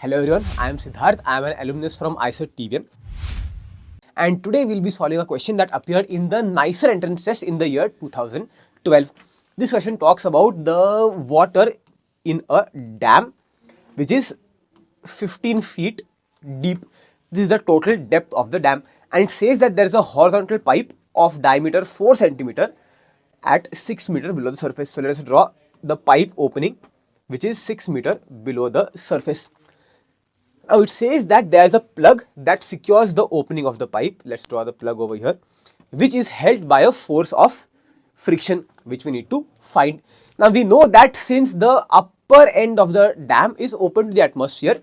Hello everyone, I am Siddharth. I am an alumnus from ISI TVM. And today we'll be solving a question that appeared in the NISER entrance test in the year 2012. This question talks about the water in a dam which is 15 feet deep. This is the total depth of the dam, and it says that there is a horizontal pipe of diameter 4 centimeter at 6 meter below the surface. So let us draw the pipe opening which is 6 meter below the surface. Now it says that there is a plug that secures the opening of the pipe. Let's draw the plug over here, which is held by a force of friction, which we need to find. Now we know that since the upper end of the dam is open to the atmosphere,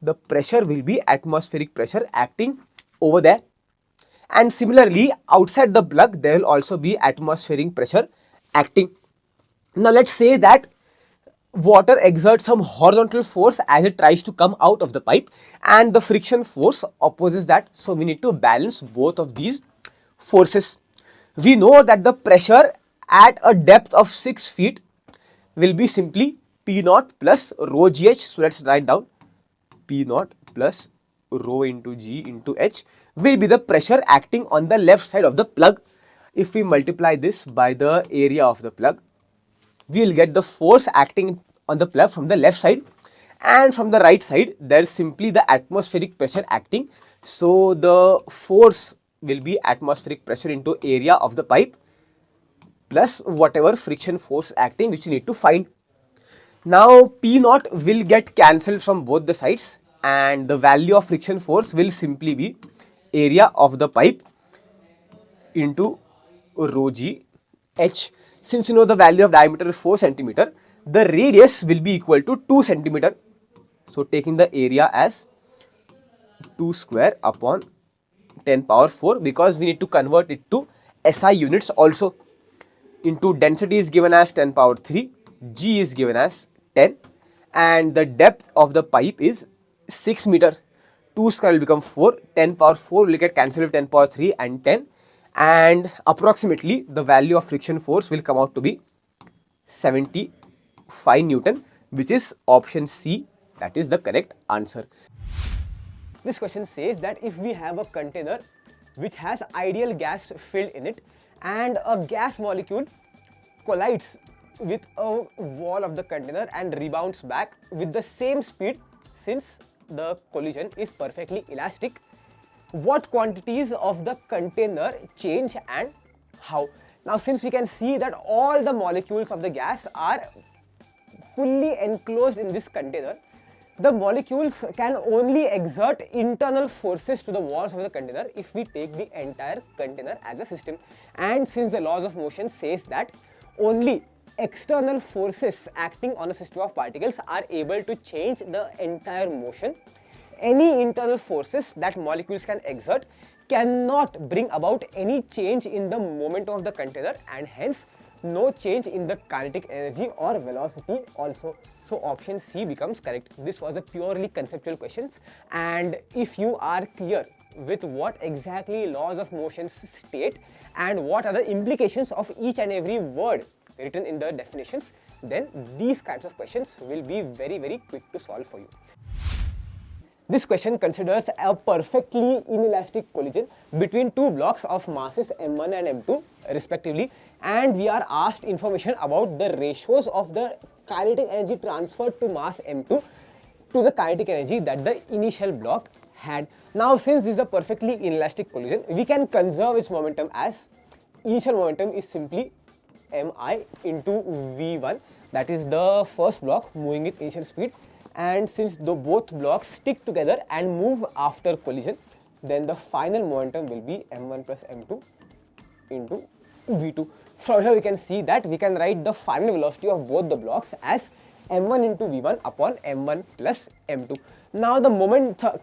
the pressure will be atmospheric pressure acting over there. And similarly, outside the plug, there will also be atmospheric pressure acting. Now let's say that water exerts some horizontal force as it tries to come out of the pipe, and the friction force opposes that. So we need to balance both of these forces. We know that the pressure at a depth of 6 feet will be simply P naught plus rho GH. So let's write down P naught plus rho into G into H will be the pressure acting on the left side of the plug. If we multiply this by the area of the plug, we will get the force acting on the plug from the left side, and from the right side there is simply the atmospheric pressure acting. So the force will be atmospheric pressure into area of the pipe plus whatever friction force acting, which you need to find. Now P naught will get cancelled from both the sides, and the value of friction force will simply be area of the pipe into rho G H. Since you know the value of diameter is 4 centimeter, the radius will be equal to 2 centimeter. So taking the area as 2 square upon 10 power 4, because we need to convert it to SI units also. Into density is given as 10 power 3, G is given as 10, and the depth of the pipe is 6 meter. 2 square will become 4, 10 power 4 will get cancelled with 10 power 3 and 10, and approximately the value of friction force will come out to be 75 Newton, which is option C. That is the correct answer. This question says that if we have a container which has ideal gas filled in it, and a gas molecule collides with a wall of the container and rebounds back with the same speed, since the collision is perfectly elastic, what quantities of the container change and how? Now since we can see that all the molecules of the gas are fully enclosed in this container, the molecules can only exert internal forces to the walls of the container if we take the entire container as a system. And since the laws of motion says that only external forces acting on a system of particles are able to change the entire motion, any internal forces that molecules can exert cannot bring about any change in the momentum of the container, and hence no change in the kinetic energy or velocity also. So option C becomes correct. This was a purely conceptual question, and if you are clear with what exactly laws of motion state and what are the implications of each and every word written in the definitions, then these kinds of questions will be very quick to solve for you. This question considers a perfectly inelastic collision between two blocks of masses m1 and m2 respectively, and we are asked information about the ratios of the kinetic energy transferred to mass m2 to the kinetic energy that the initial block had. Now since this is a perfectly inelastic collision, we can conserve its momentum as initial momentum is simply mi into v1, that is the first block moving with initial speed, and since both blocks stick together and move after collision, then the final momentum will be m1 plus m2 into v2. From here we can see that we can write the final velocity of both the blocks as m1 into v1 upon m1 plus m2. Now the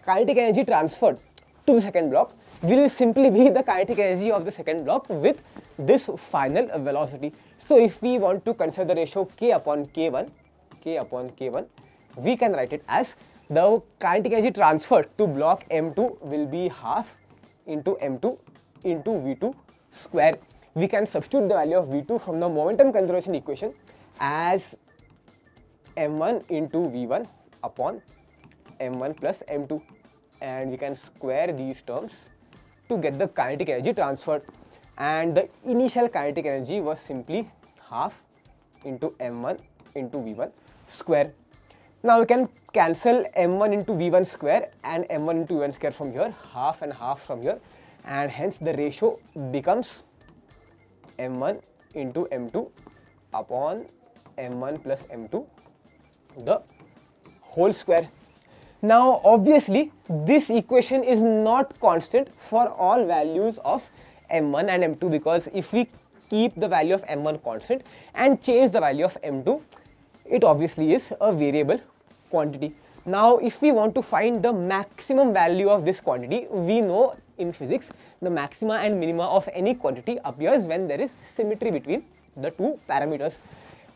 kinetic energy transferred to the second block will simply be the kinetic energy of the second block with this final velocity. So if we want to consider the ratio k upon k1, we can write it as the kinetic energy transferred to block m2 will be half into m2 into v2 square. We can substitute the value of v2 from the momentum conservation equation as m1 into v1 upon m1 plus m2, and we can square these terms to get the kinetic energy transferred, and the initial kinetic energy was simply half into m1 into v1 square. Now we can cancel m1 into v1 square and m1 into v1 square from here, half and half from here, and hence the ratio becomes m1 into m2 upon m1 plus m2 the whole square. Now obviously this equation is not constant for all values of m1 and m2, because if we keep the value of m1 constant and change the value of m2, it obviously is a variable quantity. Now if we want to find the maximum value of this quantity, we know in physics the maxima and minima of any quantity appears when there is symmetry between the two parameters.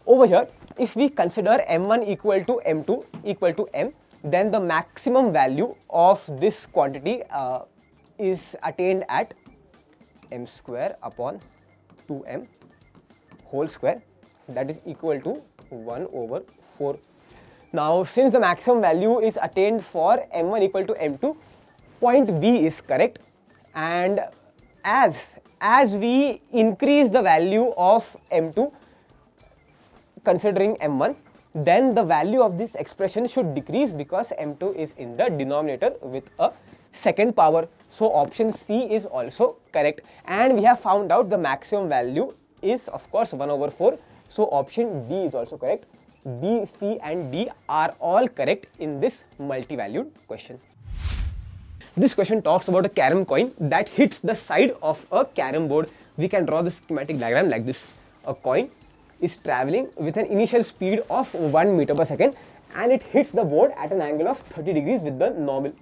Over here, if we consider m1 equal to m2 equal to m, then the maximum value of this quantity is attained at m square upon 2m whole square, that is equal to 1 over 4. Now since the maximum value is attained for m1 equal to m2, point B is correct, and as we increase the value of m2 considering m1, then the value of this expression should decrease because m2 is in the denominator with a second power. So option C is also correct, and we have found out the maximum value is of course 1 over 4. So option D is also correct. B, C and D are all correct in this multi-valued question. This question talks about a Carrom coin that hits the side of a Carrom board. We can draw the schematic diagram like this. A coin is traveling with an initial speed of 1 meter per second, and it hits the board at an angle of 30 degrees with the normal.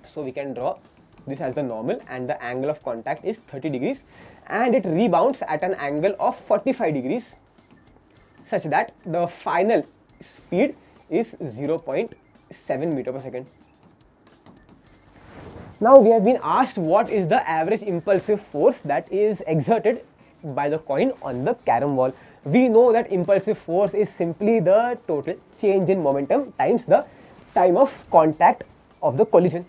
So we can draw this as the normal, and the angle of contact is 30 degrees, and it rebounds at an angle of 45 degrees such that the final speed is 0.7 meter per second. Now we have been asked what is the average impulsive force that is exerted by the coin on the Carrom ball. We know that impulsive force is simply the total change in momentum times the time of contact of the collision.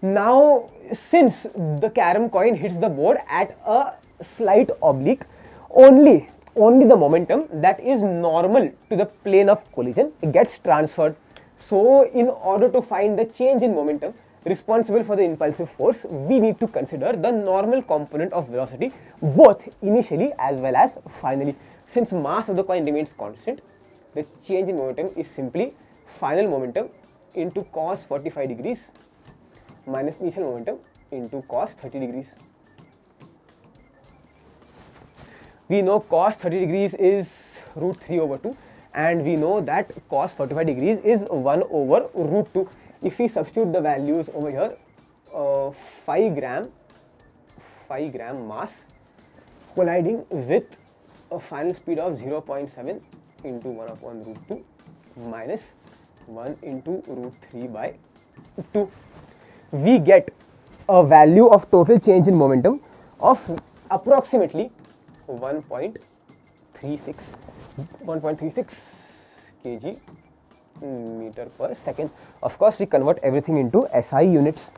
Now since the Carrom coin hits the board at a slight oblique, only the momentum that is normal to the plane of collision gets transferred. So in order to find the change in momentum responsible for the impulsive force, we need to consider the normal component of velocity both initially as well as finally. Since mass of the coin remains constant, the change in momentum is simply final momentum into cos 45 degrees minus initial momentum into cos 30 degrees. We know cos 30 degrees is root 3 over 2, and we know that cos 45 degrees is 1 over root 2. If we substitute the values over here, 5 gram mass colliding with a final speed of 0.7 into 1 upon root 2 minus 1 into root 3 by 2, we get a value of total change in momentum of approximately 1.36 kg meter per second. Of course, we convert everything into SI units.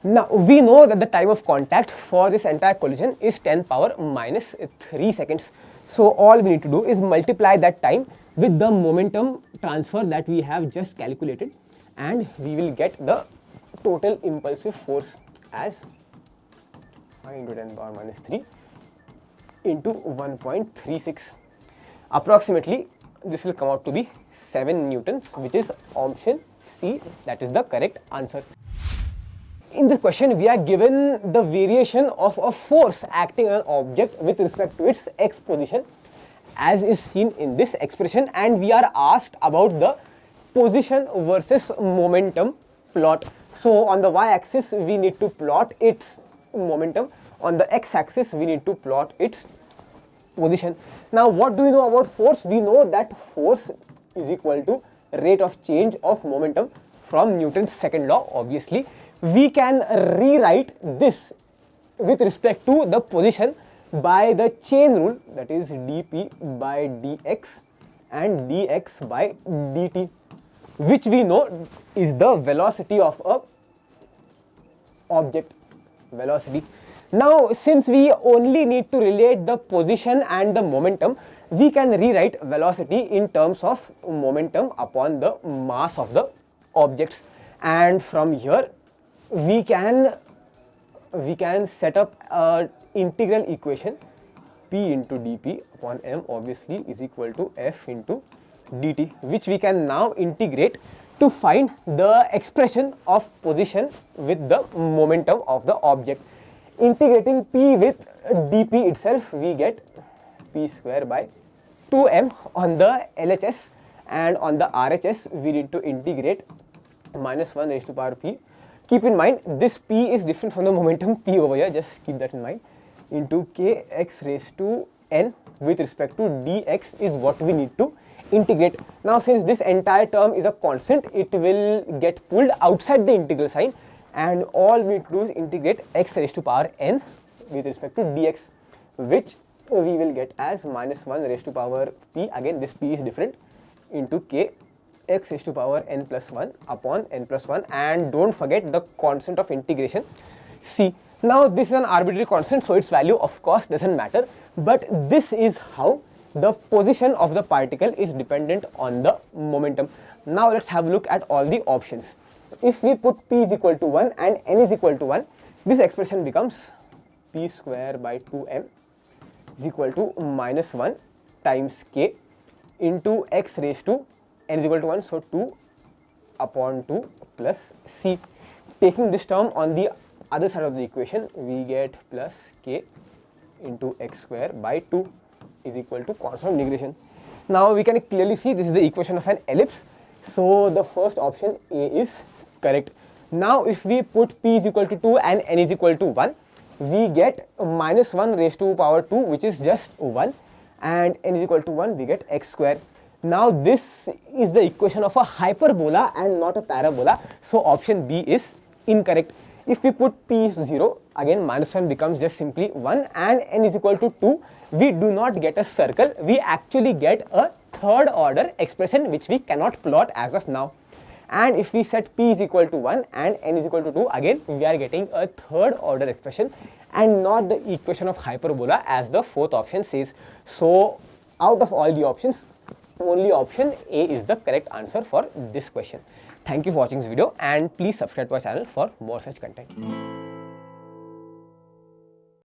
Now we know that the time of contact for this entire collision is 10 power minus 3 seconds. So all we need to do is multiply that time with the momentum transfer that we have just calculated, and we will get the total impulsive force as 5 into 10 power minus 3 into 1.36. Approximately this will come out to be 7 newtons, which is option C, that is the correct answer. In this question, we are given the variation of a force acting on an object with respect to its x position, as is seen in this expression, and we are asked about the position versus momentum plot. So on the y-axis we need to plot its momentum, on the x-axis we need to plot its position. Now what do we know about force? We know that force is equal to rate of change of momentum from Newton's second law. Obviously we can rewrite this with respect to the position by the chain rule, that is dp by dx and dx by dt. which we know is the velocity of a object, velocity. Now, since we only need to relate the position and the momentum, we can rewrite velocity in terms of momentum upon the mass of the objects, and from here we can set up a integral equation. P into dp upon m obviously is equal to f into dt, which we can now integrate to find the expression of position with the momentum of the object. Integrating p with dp itself, we get p square by 2m on the LHS, and on the RHS we need to integrate minus 1 raised to power p. Keep in mind this p is different from the momentum p over here, just keep that in mind, into kx raised to n with respect to dx is what we need to integrate. Now, since this entire term is a constant, it will get pulled outside the integral sign, and all we need to do is integrate x raised to power n with respect to dx, which we will get as minus 1 raised to power p, again this p is different, into k x raised to power n plus 1 upon n plus 1, and don't forget the constant of integration c. Now, this is an arbitrary constant, so its value of course doesn't matter, but this is how the position of the particle is dependent on the momentum. Now, let's have a look at all the options. If we put p is equal to 1 and n is equal to 1, this expression becomes p square by 2m is equal to minus 1 times k into x raised to n is equal to 1, so 2 upon 2 plus c. Taking this term on the other side of the equation, we get plus k into x square by 2 is equal to constant of negation. Now, we can clearly see this is the equation of an ellipse, so the first option A is correct. Now, if we put p is equal to 2 and n is equal to 1, we get minus 1 raised to power 2, which is just 1, and n is equal to 1, we get x square. Now, this is the equation of a hyperbola and not a parabola, so option B is incorrect. If we put p is 0, again minus 1 becomes just simply 1, and n is equal to 2, we do not get a circle, we actually get a third order expression which we cannot plot as of now. And if we set p is equal to 1 and n is equal to 2, again we are getting a third order expression and not the equation of hyperbola as the fourth option says. So, out of all the options, only option A is the correct answer for this question. Thank you for watching this video, and please subscribe to our channel for more such content.